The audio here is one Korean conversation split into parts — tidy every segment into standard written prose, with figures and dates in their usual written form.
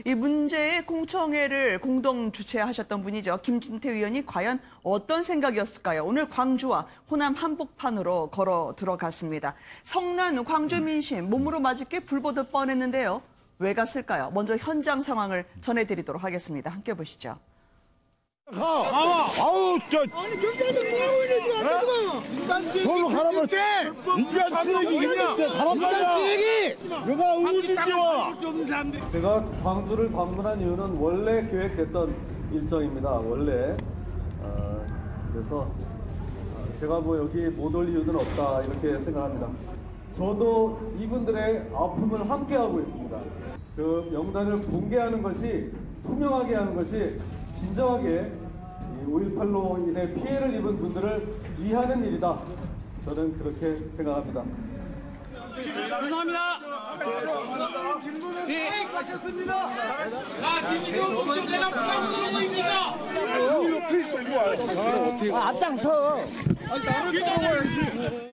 이 문제의 공청회를 공동 주최하셨던 분이죠. 김진태 의원이 과연 어떤 생각이었을까요? 오늘 광주와 호남 한복판으로 걸어 들어갔습니다. 성난 광주 민심 몸으로 맞을 게 불보듯 뻔했는데요. 왜 갔을까요? 먼저 현장 상황을 전해드리도록 하겠습니다. 함께 보시죠. 아우, 아니, 경찰들 뭐하고 이러지 않는 인간 쓰레기냐? 인간 쓰레기! 누가 우물진지 와! 제가 광주를 방문한 이유는 원래 계획됐던 일정입니다. 원래. 그래서 제가 뭐 여기 못 올 이유는 없다 이렇게 생각합니다. 저도 이분들의 아픔을 함께하고 있습니다. 그 명단을 공개하는 것이, 투명하게 하는 것이 진정하게 5.18로 인해 피해를 입은 분들을 위하는 일이다. 저는 그렇게 생각합니다. 감사합니다. 네, 가셨습니다. 자, 김진호 국정대장 부장으로입니다. 이렇게 있어, 이거 와. 앞장서. 아니, 나를 따라와야지.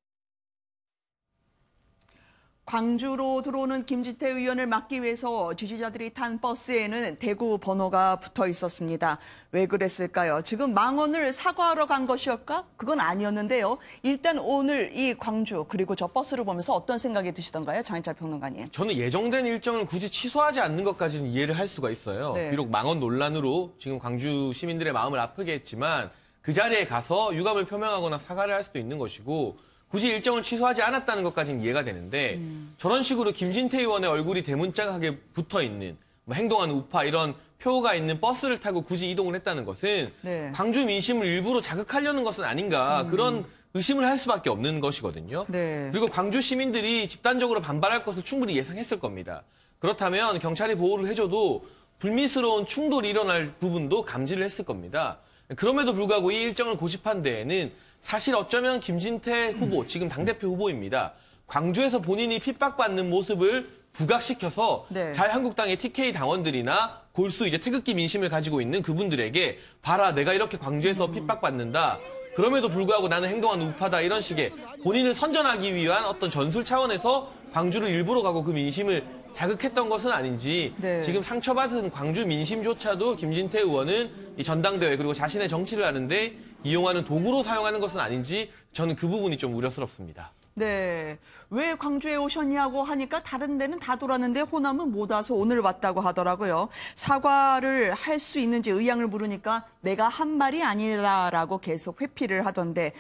광주로 들어오는 김진태 의원을 막기 위해서 지지자들이 탄 버스에는 대구 번호가 붙어 있었습니다. 왜 그랬을까요? 지금 망언을 사과하러 간 것이었까? 그건 아니었는데요. 일단 오늘 이 광주 그리고 저 버스를 보면서 어떤 생각이 드시던가요? 장인철 평론가님. 저는 예정된 일정을 굳이 취소하지 않는 것까지는 이해를 할 수가 있어요. 네. 비록 망언 논란으로 지금 광주 시민들의 마음을 아프게 했지만 그 자리에 가서 유감을 표명하거나 사과를 할 수도 있는 것이고 굳이 일정을 취소하지 않았다는 것까지는 이해가 되는데 저런 식으로 김진태 의원의 얼굴이 대문짝하게 붙어있는 뭐 행동하는 우파 이런 표가 있는 버스를 타고 굳이 이동을 했다는 것은 네. 광주 민심을 일부러 자극하려는 것은 아닌가 그런 의심을 할 수밖에 없는 것이거든요. 네. 그리고 광주 시민들이 집단적으로 반발할 것을 충분히 예상했을 겁니다. 그렇다면 경찰이 보호를 해줘도 불미스러운 충돌이 일어날 부분도 감지를 했을 겁니다. 그럼에도 불구하고 이 일정을 고집한 데에는 사실 어쩌면 김진태 후보, 지금 당대표 후보입니다. 광주에서 본인이 핍박받는 모습을 부각시켜서 네. 자유한국당의 TK 당원들이나 골수 이제 태극기 민심을 가지고 있는 그분들에게 봐라, 내가 이렇게 광주에서 핍박받는다. 그럼에도 불구하고 나는 행동하는 우파다. 이런 식의 본인을 선전하기 위한 어떤 전술 차원에서 광주를 일부러 가고 그 민심을 자극했던 것은 아닌지 네. 지금 상처받은 광주 민심조차도 김진태 의원은 이 전당대회 그리고 자신의 정치를 하는데 이용하는 도구로 사용하는 것은 아닌지 저는 그 부분이 좀 우려스럽습니다. 네. 왜 광주에 오셨냐고 하니까 다른 데는 다 돌았는데 호남은 못 와서 오늘 왔다고 하더라고요. 사과를 할 수 있는지 의향을 물으니까 내가 한 말이 아니라라고 계속 회피를 하던데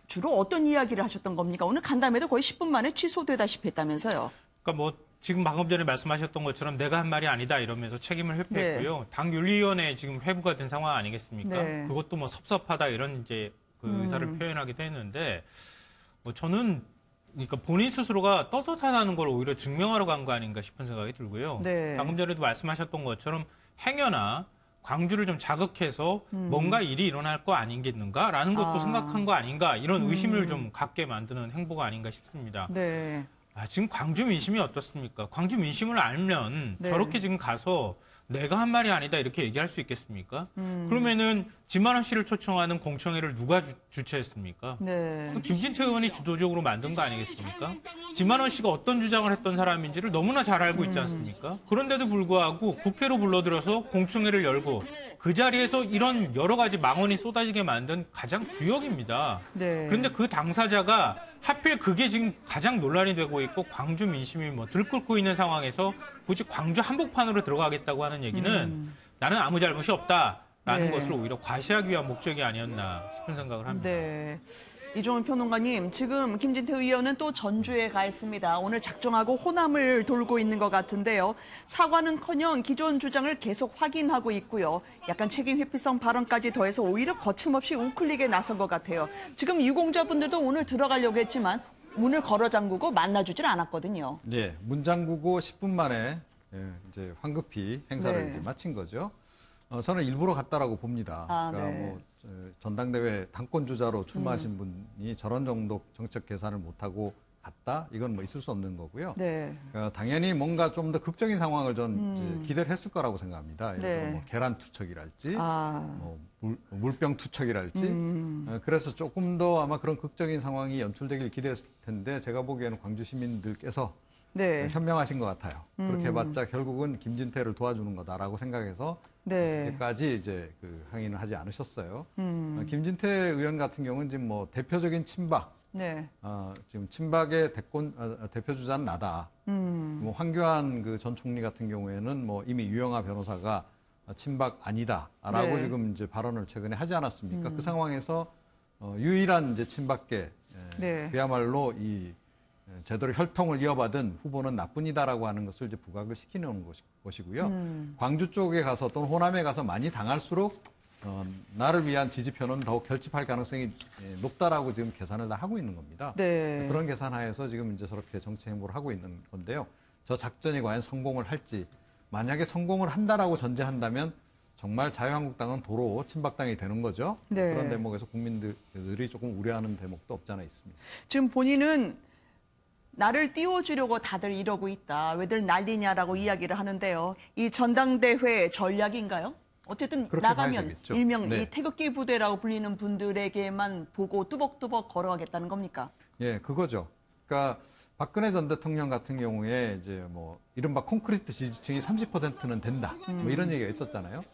주로 어떤 이야기를 하셨던 겁니까? 오늘 간담회도 거의 10분 만에 취소되다시피 했다면서요. 그러니까 뭐 지금 방금 전에 말씀하셨던 것처럼 내가 한 말이 아니다 이러면서 책임을 회피했고요. 네. 당 윤리위원회에 지금 회부가 된 상황 아니겠습니까? 네. 그것도 뭐 섭섭하다 이런 이제 그 의사를 표현하기도 했는데 뭐 저는 그러니까 본인 스스로가 떳떳하다는 걸 오히려 증명하러 간 거 아닌가 싶은 생각이 들고요. 네. 방금 전에도 말씀하셨던 것처럼 행여나 광주를 좀 자극해서 뭔가 일이 일어날 거 아니겠는가라는 것도 생각한 거 아닌가 이런 의심을 좀 갖게 만드는 행보가 아니가 싶습니다. 네. 지금 광주 민심이 어떻습니까? 광주 민심을 알면 네. 저렇게 지금 가서 내가 한 말이 아니다 이렇게 얘기할 수 있겠습니까? 그러면은 진만원 씨를 초청하는 공청회를 누가 주최했습니까? 네. 김진태 의원이 주도적으로 만든 거 아니겠습니까? 진만원 씨가 어떤 주장을 했던 사람인지를 너무나 잘 알고 있지 않습니까? 그런데도 불구하고 국회로 불러들여서 공청회를 열고 그 자리에서 이런 여러 가지 망언이 쏟아지게 만든 가장 주역입니다. 네. 그런데 그 당사자가 하필 그게 지금 가장 논란이 되고 있고 광주 민심이 뭐 들끓고 있는 상황에서 굳이 광주 한복판으로 들어가겠다고 하는 얘기는 나는 아무 잘못이 없다라는 네. 것을 오히려 과시하기 위한 목적이 아니었나 싶은 생각을 합니다. 네. 이종훈 평론가님, 지금 김진태 의원은 또 전주에 가 있습니다. 오늘 작정하고 호남을 돌고 있는 것 같은데요. 사과는커녕 기존 주장을 계속 확인하고 있고요. 약간 책임 회피성 발언까지 더해서 오히려 거침없이 우클릭에 나선 것 같아요. 지금 유공자분들도 오늘 들어가려고 했지만 문을 걸어 잠그고 만나주질 않았거든요. 네, 문 잠그고 10분 만에 이제 황급히 행사를 네. 이제 마친 거죠. 저는 일부러 갔다라고 봅니다. 그러니까 네. 뭐 전당대회 당권 주자로 출마하신 분이 저런 정도 정책 계산을 못하고 갔다? 이건 뭐 있을 수 없는 거고요. 네. 그러니까 당연히 뭔가 좀 더 극적인 상황을 전 이제 기대를 했을 거라고 생각합니다. 예를 들어 네. 뭐 계란 투척이랄지, 아. 뭐 물병 투척이랄지. 그래서 조금 더 아마 그런 극적인 상황이 연출되길 기대했을 텐데 제가 보기에는 광주 시민들께서 네. 현명하신 것 같아요. 그렇게 해봤자 결국은 김진태를 도와주는 거다라고 생각해서 네. 여기까지 이제 그 항의는 하지 않으셨어요. 김진태 의원 같은 경우는 지금 뭐 대표적인 친박, 네. 지금 친박의 대표 주자는 나다. 뭐 황교안 그 전 총리 같은 경우에는 뭐 이미 유영하 변호사가 친박 아니다라고 네. 지금 이제 발언을 최근에 하지 않았습니까? 그 상황에서 유일한 이제 친박계 네. 그야말로 이 제대로 혈통을 이어받은 후보는 나뿐이다라고 하는 것을 이제 부각을 시키는 것이고요. 광주 쪽에 가서 또는 호남에 가서 많이 당할수록 나를 위한 지지표는 더욱 결집할 가능성이 높다라고 지금 계산을 다 하고 있는 겁니다. 네. 그런 계산하에서 지금 이제 저렇게 정치 행보를 하고 있는 건데요. 저 작전이 과연 성공을 할지, 만약에 성공을 한다라고 전제한다면 정말 자유한국당은 도로 친박당이 되는 거죠. 네. 그런 대목에서 국민들이 조금 우려하는 대목도 없지 않아 있습니다. 지금 본인은 나를 띄워주려고 다들 이러고 있다. 왜들 난리냐라고 이야기를 하는데요. 이 전당대회 전략인가요? 어쨌든 그렇게 봐야 나가면 되겠죠. 일명 네. 이 태극기 부대라고 불리는 분들에게만 보고 뚜벅뚜벅 걸어가겠다는 겁니까? 예, 그거죠. 그러니까 박근혜 전 대통령 같은 경우에 이제 뭐 이른바 콘크리트 지지층이 30%는 된다. 뭐 이런 얘기가 있었잖아요.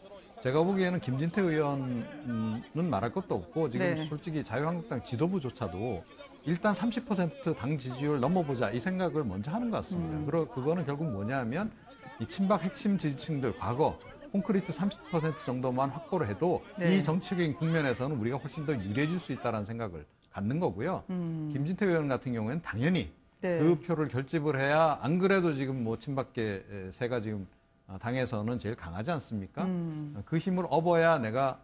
제가 보기에는 김진태 의원은 말할 것도 없고 지금 네. 솔직히 자유한국당 지도부조차도 일단 30% 지지율 넘어보자 이 생각을 먼저 하는 것 같습니다. 그거는 결국 뭐냐면 이 친박 핵심 지지층들 과거 콘크리트 30% 정도만 확보를 해도 네. 이 정치적인 국면에서는 우리가 훨씬 더 유리해질 수 있다는 생각을 갖는 거고요. 김진태 의원 같은 경우에는 당연히 네. 그 표를 결집을 해야 안 그래도 지금 뭐 친박계 세가 지금 당에서는 제일 강하지 않습니까? 그 힘을 업어야 내가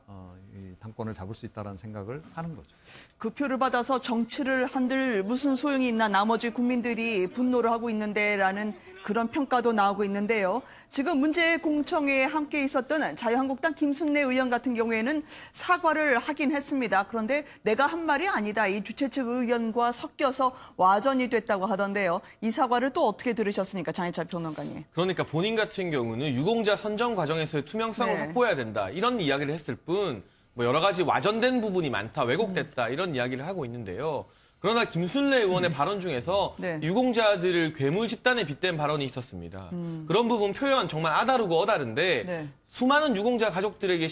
이 당권을 잡을 수 있다는 생각을 하는 거죠. 그 표를 받아서 정치를 한들 무슨 소용이 있나 나머지 국민들이 분노를 하고 있는데라는 그런 평가도 나오고 있는데요. 지금 문제 공청회에 함께 있었던 자유한국당 김순례 의원 같은 경우에는 사과를 하긴 했습니다. 그런데 내가 한 말이 아니다. 이 주최 측 의견과 섞여서 와전이 됐다고 하던데요. 이 사과를 또 어떻게 들으셨습니까? 장혜철 평론가님. 그러니까 본인 같은 경우는 유공자 선정 과정에서의 투명성을 네. 확보해야 된다. 이런 이야기를 했을 뿐 뭐 여러 가지 와전된 부분이 많다, 왜곡됐다 이런 이야기를 하고 있는데요. 그러나 김순례 의원의 발언 중에서 네. 유공자들을 괴물 집단에 빗댄 발언이 있었습니다. 그런 부분 표현 정말 아다르고 어다른데 네. 수많은 유공자 가족들에게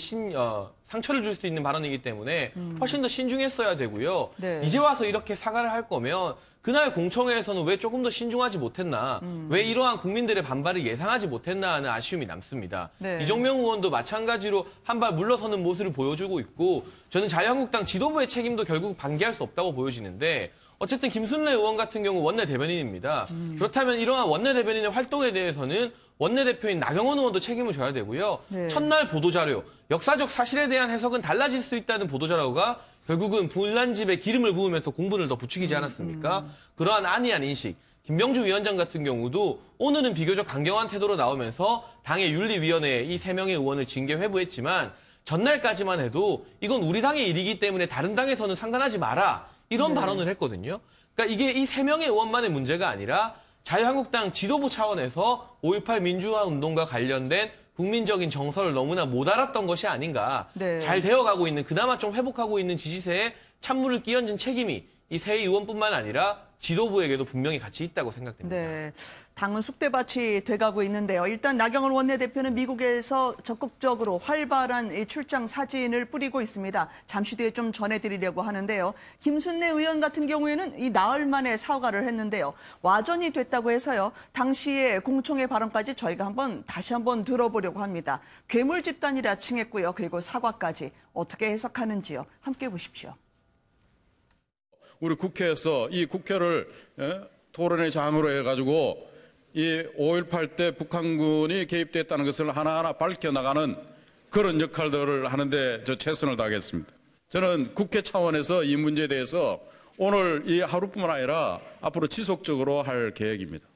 상처를 줄 수 있는 발언이기 때문에 훨씬 더 신중했어야 되고요. 네. 이제 와서 이렇게 사과를 할 거면 그날 공청회에서는 왜 조금 더 신중하지 못했나, 왜 이러한 국민들의 반발을 예상하지 못했나 하는 아쉬움이 남습니다. 네. 이정명 의원도 마찬가지로 한 발 물러서는 모습을 보여주고 있고 저는 자유한국당 지도부의 책임도 결국 반기할 수 없다고 보여지는데 어쨌든 김순례 의원 같은 경우 원내대변인입니다. 그렇다면 이러한 원내대변인의 활동에 대해서는 원내대표인 나경원 의원도 책임을 져야 되고요. 네. 첫날 보도자료, 역사적 사실에 대한 해석은 달라질 수 있다는 보도자료가 결국은 불난집에 기름을 부으면서 공분을 더 부추기지 않았습니까? 그러한 안이한 인식. 김병주 위원장 같은 경우도 오늘은 비교적 강경한 태도로 나오면서 당의 윤리위원회에 이 3명의 의원을 징계 회부했지만 전날까지만 해도 이건 우리 당의 일이기 때문에 다른 당에서는 상관하지 마라. 이런 발언을 했거든요. 그러니까 이게 이 3명의 의원만의 문제가 아니라 자유한국당 지도부 차원에서 5.18 민주화 운동과 관련된 국민적인 정서를 너무나 못 알았던 것이 아닌가. 네. 잘 되어가고 있는, 그나마 좀 회복하고 있는 지지세에 찬물을 끼얹은 책임이 이 새 의원뿐만 아니라 지도부에게도 분명히 같이 있다고 생각됩니다. 네, 당은 쑥대밭이 돼가고 있는데요. 일단 나경원 원내대표는 미국에서 적극적으로 활발한 이 출장 사진을 뿌리고 있습니다. 잠시 뒤에 좀 전해드리려고 하는데요. 김순례 의원 같은 경우에는 이 나흘 만에 사과를 했는데요. 와전이 됐다고 해서요. 당시의 공청회 발언까지 저희가 다시 한번 들어보려고 합니다. 괴물 집단이라 칭했고요. 그리고 사과까지 어떻게 해석하는지요. 함께 보십시오. 우리 국회에서 이 국회를 토론의 장으로 해가지고 이 5.18 때 북한군이 개입됐다는 것을 하나하나 밝혀나가는 그런 역할들을 하는데 저 최선을 다하겠습니다. 저는 국회 차원에서 이 문제에 대해서 오늘 이 하루뿐만 아니라 앞으로 지속적으로 할 계획입니다.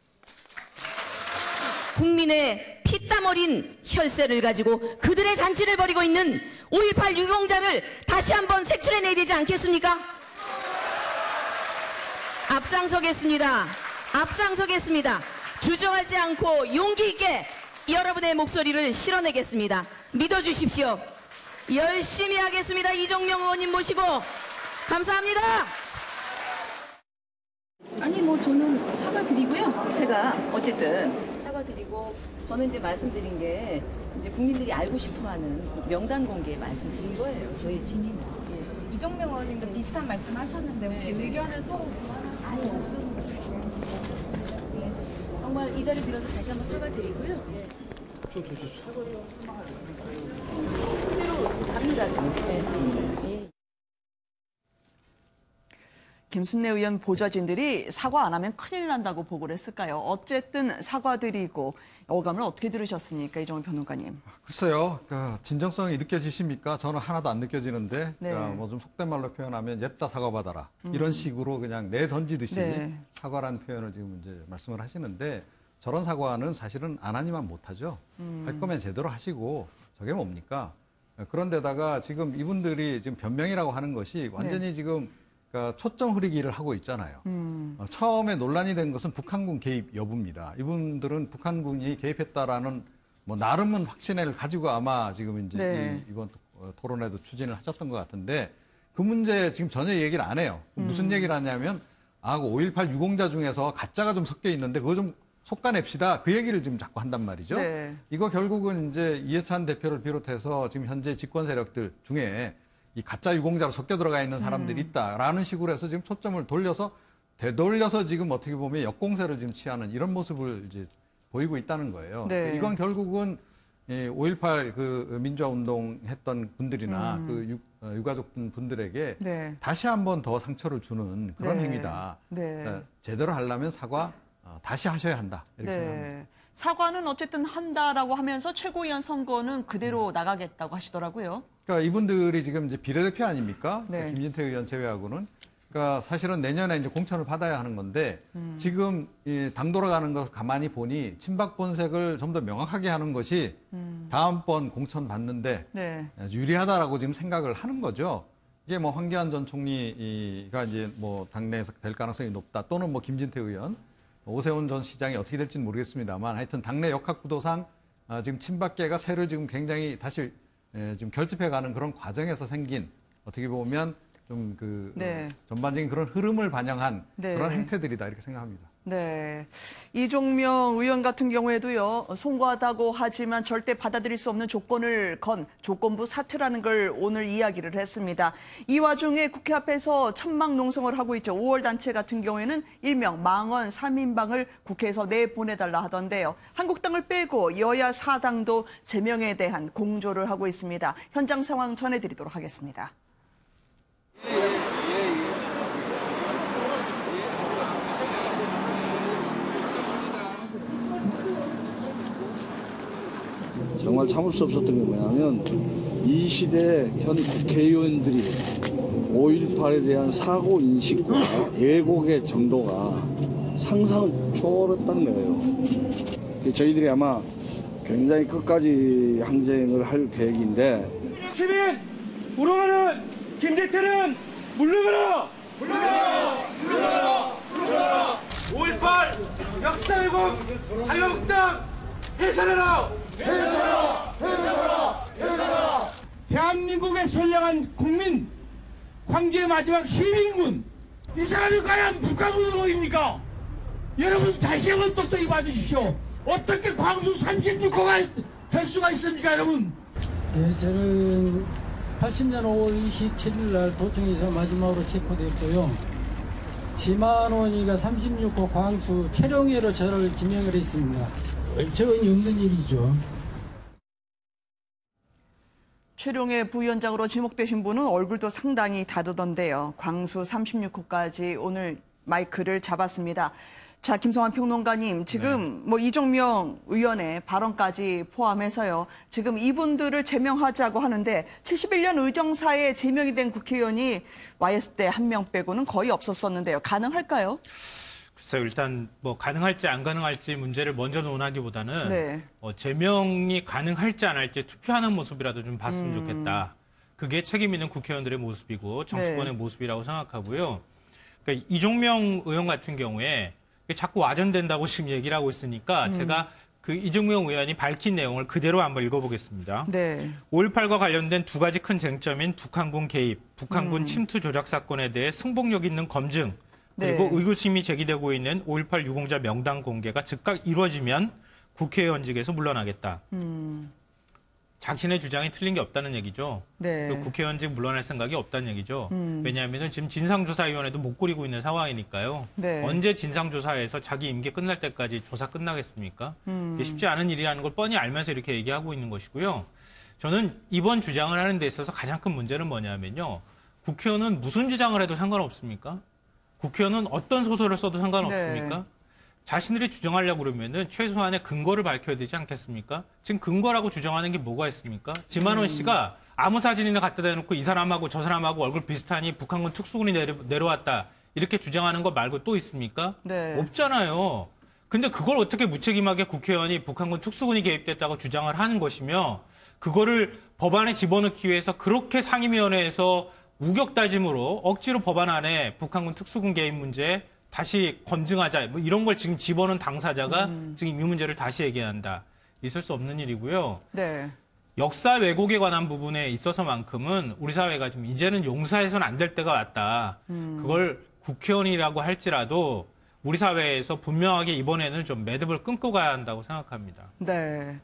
국민의 피땀 어린 혈세를 가지고 그들의 잔치를 벌이고 있는 5.18 유공자를 다시 한번 색출해내야 되지 않겠습니까? 앞장서겠습니다. 주저하지 않고 용기 있게 여러분의 목소리를 실어내겠습니다. 믿어주십시오. 열심히 하겠습니다. 이정명 의원님 모시고 감사합니다. 아니 뭐 저는 사과드리고요. 제가 어쨌든 사과드리고 저는 이제 말씀드린 게 이제 국민들이 알고 싶어하는 명단 공개 말씀드린 거예요. 저희 진위는. 예. 이종명 의원님도 비슷한 말씀 하셨는데 혹시 의견을 서로 아예 없었어요. 예. 정말 이 자리 빌어서 다시 한번 사과드리고요. 예. 그대로 갑니다. 저는. 예. 예. 김순례 의원 보좌진들이 사과 안 하면 큰일 난다고 보고를 했을까요? 어쨌든 사과드리고 어감을 어떻게 들으셨습니까? 이종훈 평론가님. 글쎄요. 그러니까 진정성이 느껴지십니까? 저는 하나도 안 느껴지는데 네. 그러니까 뭐 좀 속된 말로 표현하면 옅다 사과받아라. 이런 식으로 그냥 내던지듯이 네. 사과라는 표현을 지금 이제 말씀을 하시는데 저런 사과는 사실은 안 하니만 못하죠. 할 거면 제대로 하시고 저게 뭡니까? 그런데다가 지금 이분들이 지금 변명이라고 하는 것이 완전히 지금 그러니까 초점 흐리기를 하고 있잖아요. 처음에 논란이 된 것은 북한군 개입 여부입니다. 이분들은 북한군이 개입했다라는 뭐 나름은 확신을 가지고 아마 지금 이제 네. 이번 토론회도 추진을 하셨던 것 같은데 그 문제 지금 전혀 얘기를 안 해요. 무슨 얘기를 하냐면 그 5.18 유공자 중에서 가짜가 좀 섞여 있는데 그거 좀 속아냅시다. 그 얘기를 지금 자꾸 한단 말이죠. 네. 이거 결국은 이제 이해찬 대표를 비롯해서 지금 현재 집권 세력들 중에 이 가짜 유공자로 섞여 들어가 있는 사람들이 있다라는 식으로 해서 지금 초점을 돌려서 되돌려서 지금 어떻게 보면 역공세를 지금 취하는 이런 모습을 이제 보이고 있다는 거예요. 네. 이건 결국은 5.18 그 민주화 운동 했던 분들이나 그 유가족 분들에게 네. 다시 한번 더 상처를 주는 그런 네. 행위다. 네. 제대로 하려면 사과 다시 하셔야 한다. 이렇게 생각합니다. 네. 사과는 어쨌든 한다라고 하면서 최고위원 선거는 그대로 나가겠다고 하시더라고요. 그러니까 이분들이 지금 이제 비례대표 아닙니까? 네. 김진태 의원 제외하고는. 그러니까 사실은 내년에 이제 공천을 받아야 하는 건데 지금 이 당 돌아가는 걸 가만히 보니 친박 본색을 좀 더 명확하게 하는 것이 다음번 공천 받는데 네. 유리하다라고 지금 생각을 하는 거죠. 이게 뭐 황교안 전 총리가 이제 뭐 당내에서 될 가능성이 높다. 또는 뭐 김진태 의원, 오세훈 전 시장이 어떻게 될지는 모르겠습니다만 하여튼 당내 역학구도상 지금 친박계가 세를 지금 굉장히 다시 지금 결집해가는 그런 과정에서 생긴 어떻게 보면 좀 그 네. 전반적인 그런 흐름을 반영한 네. 그런 행태들이다 이렇게 생각합니다. 네. 이종명 의원 같은 경우에도요, 송구하다고 하지만 절대 받아들일 수 없는 조건을 건 조건부 사퇴라는 걸 오늘 이야기를 했습니다. 이 와중에 국회 앞에서 천막 농성을 하고 있죠. 5월 단체 같은 경우에는 일명 망원 3인방을 국회에서 내보내달라 하던데요. 한국당을 빼고 여야 4당도 제명에 대한 공조를 하고 있습니다. 현장 상황 전해드리도록 하겠습니다. 정말 참을 수 없었던 게 뭐냐면 이 시대 현 국회의원들이 5.18에 대한 사고 인식과 예고의 정도가 상상을 초월했다는 거예요. 저희들이 아마 굉장히 끝까지 항쟁을 할 계획인데 시민 우르르는 김재태는 물러가라! 물러가라! 물러가라! 물러가라! 5.18 역사 왜곡 자유한국당 해산해라! 해산해라! 해산해라! 해산해라! 대한민국의 선량한 국민 광주의 마지막 시민군 이 사람이 과연 북한군으로입니까? 여러분 다시 한번 똑똑히 봐주십시오. 어떻게 광주 36호가 될 수가 있습니까 여러분? 네, 저는 80년 5월 27일 날 도청에서 마지막으로 체포됐고요. 지만원이가 36호 광수 체령회로 저를 지명을 했습니다. 얼척은 없는 일이죠. 최룡해 부위원장으로 지목되신 분은 얼굴도 상당히 다르던데요. 광수 36호까지 오늘 마이크를 잡았습니다. 자, 김성환 평론가님, 지금 뭐 이종명 의원의 발언까지 포함해서요. 지금 이분들을 제명하자고 하는데 71년 의정사에 제명이 된 국회의원이 와 있을 때 한 명 빼고는 거의 없었었는데요. 가능할까요? 글쎄요, 일단 뭐 가능할지 안 가능할지 문제를 먼저 논하기보다는 네. 제명이 가능할지 안 할지 투표하는 모습이라도 좀 봤으면 좋겠다. 그게 책임 있는 국회의원들의 모습이고 정치권의 네. 모습이라고 생각하고요. 그러니까 이종명 의원 같은 경우에 자꾸 와전된다고 지금 얘기를 하고 있으니까 제가 그 이종명 의원이 밝힌 내용을 그대로 한번 읽어보겠습니다. 네. 5.18과 관련된 두 가지 큰 쟁점인 북한군 개입, 북한군 침투 조작 사건에 대해 승복력 있는 검증, 그리고 네. 의구심이 제기되고 있는 5.18 유공자 명단 공개가 즉각 이루어지면 국회의원직에서 물러나겠다. 자신의 주장이 틀린 게 없다는 얘기죠. 네. 그리고 국회의원직 물러날 생각이 없다는 얘기죠. 왜냐하면 지금 진상조사위원회도 못 꾸리고 있는 상황이니까요. 네. 언제 진상조사에서 자기 임기 끝날 때까지 조사 끝나겠습니까? 이게 쉽지 않은 일이라는 걸 뻔히 알면서 이렇게 얘기하고 있는 것이고요. 저는 이번 주장을 하는 데 있어서 가장 큰 문제는 뭐냐면요. 국회의원은 무슨 주장을 해도 상관없습니까? 국회의원은 어떤 소설을 써도 상관없습니까? 네. 자신들이 주장하려고 그러면은 최소한의 근거를 밝혀야 되지 않겠습니까? 지금 근거라고 주장하는 게 뭐가 있습니까? 지만원 씨가 아무 사진이나 갖다 대놓고 이 사람하고 저 사람하고 얼굴 비슷하니 북한군 특수군이 내려왔다. 이렇게 주장하는 거 말고 또 있습니까? 네. 없잖아요. 근데 그걸 어떻게 무책임하게 국회의원이 북한군 특수군이 개입됐다고 주장을 하는 것이며 그거를 법안에 집어넣기 위해서 그렇게 상임위원회에서 우격다짐으로 억지로 법안 안에 북한군 특수군 개입 문제 다시 검증하자 뭐 이런 걸 지금 집어넣은 당사자가 지금 이 문제를 다시 얘기한다. 있을 수 없는 일이고요. 네. 역사 왜곡에 관한 부분에 있어서만큼은 우리 사회가 좀 이제는 용서해서는 안 될 때가 왔다. 그걸 국회의원이라고 할지라도 우리 사회에서 분명하게 이번에는 좀 매듭을 끊고 가야 한다고 생각합니다. 네.